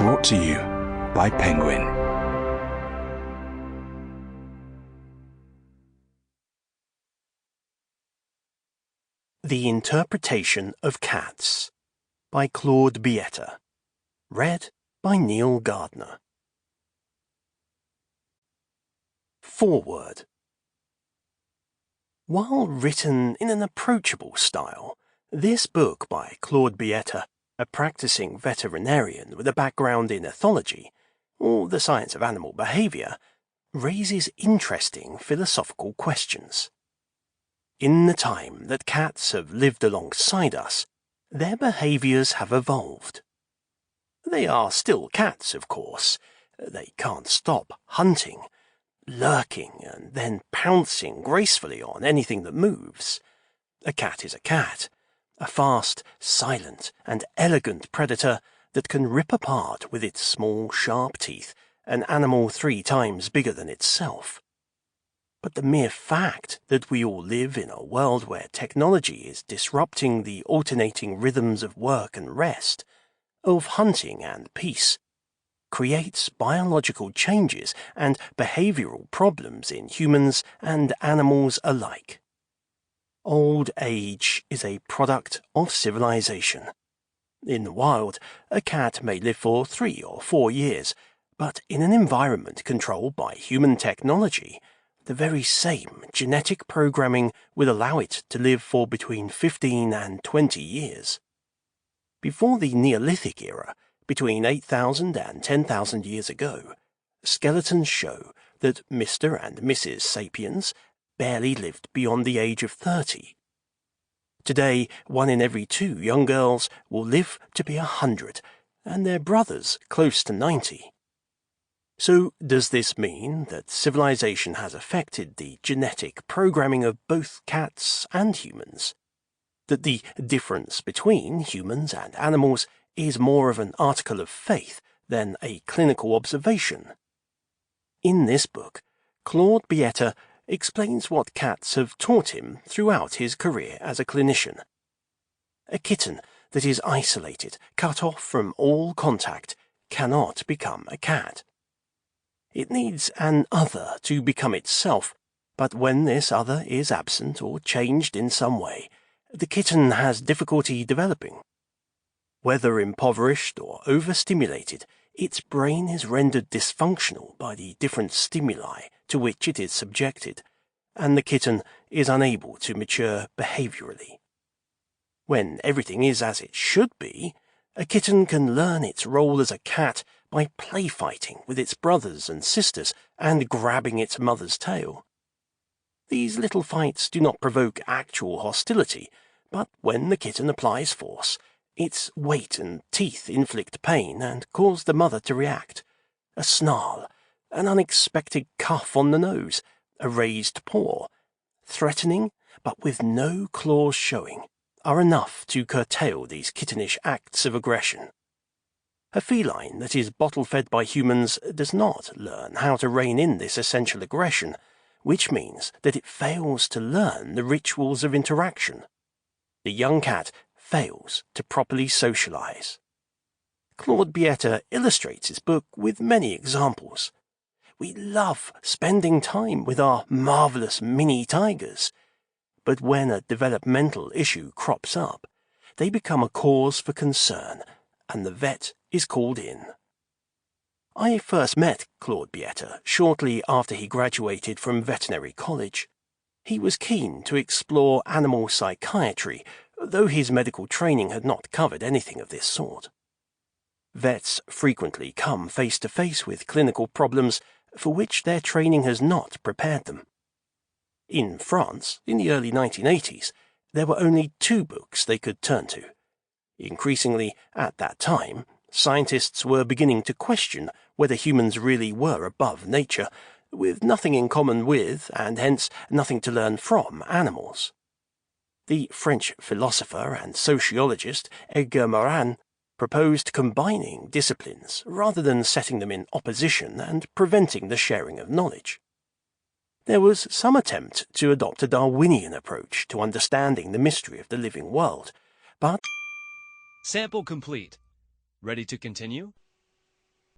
Brought to you by Penguin. The Interpretation of Cats by Claude Béata. Read by Neil Gardner. Foreword. While written in an approachable style, this book by Claude Béata, a practicing veterinarian with a background in ethology, or the science of animal behaviour, raises interesting philosophical questions. In the time that cats have lived alongside us, their behaviours have evolved. They are still cats, of course. They can't stop hunting, lurking, and then pouncing gracefully on anything that moves. A cat is a cat, a fast, silent, and elegant predator that can rip apart with its small, sharp teeth an animal 3 times bigger than itself. But the mere fact that we all live in a world where technology is disrupting the alternating rhythms of work and rest, of hunting and peace, creates biological changes and behavioural problems in humans and animals alike. Old age is a product of civilization. In the wild, a cat may live for 3 or 4 years, but in an environment controlled by human technology, the very same genetic programming will allow it to live for between 15 and 20 years. Before the Neolithic era, between 8,000 and 10,000 years ago, skeletons show that Mr. and Mrs. Sapiens barely lived beyond the age of 30. Today, 1 in every 2 young girls will live to be 100, and their brothers close to 90. So does this mean that civilization has affected the genetic programming of both cats and humans? That the difference between humans and animals is more of an article of faith than a clinical observation? In this book, Claude Béata explains what cats have taught him throughout his career as a clinician. A kitten that is isolated, cut off from all contact, cannot become a cat. It needs an other to become itself, but when this other is absent or changed in some way, the kitten has difficulty developing. Whether impoverished or overstimulated, its brain is rendered dysfunctional by the different stimuli to which it is subjected, and the kitten is unable to mature behaviourally. When everything is as it should be, a kitten can learn its role as a cat by play-fighting with its brothers and sisters and grabbing its mother's tail. These little fights do not provoke actual hostility, but when the kitten applies force, its weight and teeth inflict pain and cause the mother to react. A snarl, an unexpected cuff on the nose, a raised paw, threatening but with no claws showing, are enough to curtail these kittenish acts of aggression. A feline that is bottle-fed by humans does not learn how to rein in this essential aggression, which means that it fails to learn the rituals of interaction. The young cat fails to properly socialize. Claude Béata illustrates his book with many examples. We love spending time with our marvellous mini tigers, but when a developmental issue crops up, they become a cause for concern, and the vet is called in. I first met Claude Béata shortly after he graduated from veterinary college. He was keen to explore animal psychiatry, though his medical training had not covered anything of this sort. Vets frequently come face to face with clinical problems for which their training has not prepared them. In France, in the early 1980s, there were only 2 books they could turn to. Increasingly, at that time, scientists were beginning to question whether humans really were above nature, with nothing in common with, and hence nothing to learn from, animals. The French philosopher and sociologist Edgar Morin proposed combining disciplines rather than setting them in opposition and preventing the sharing of knowledge. There was some attempt to adopt a Darwinian approach to understanding the mystery of the living world, but... Sample complete. Ready to continue?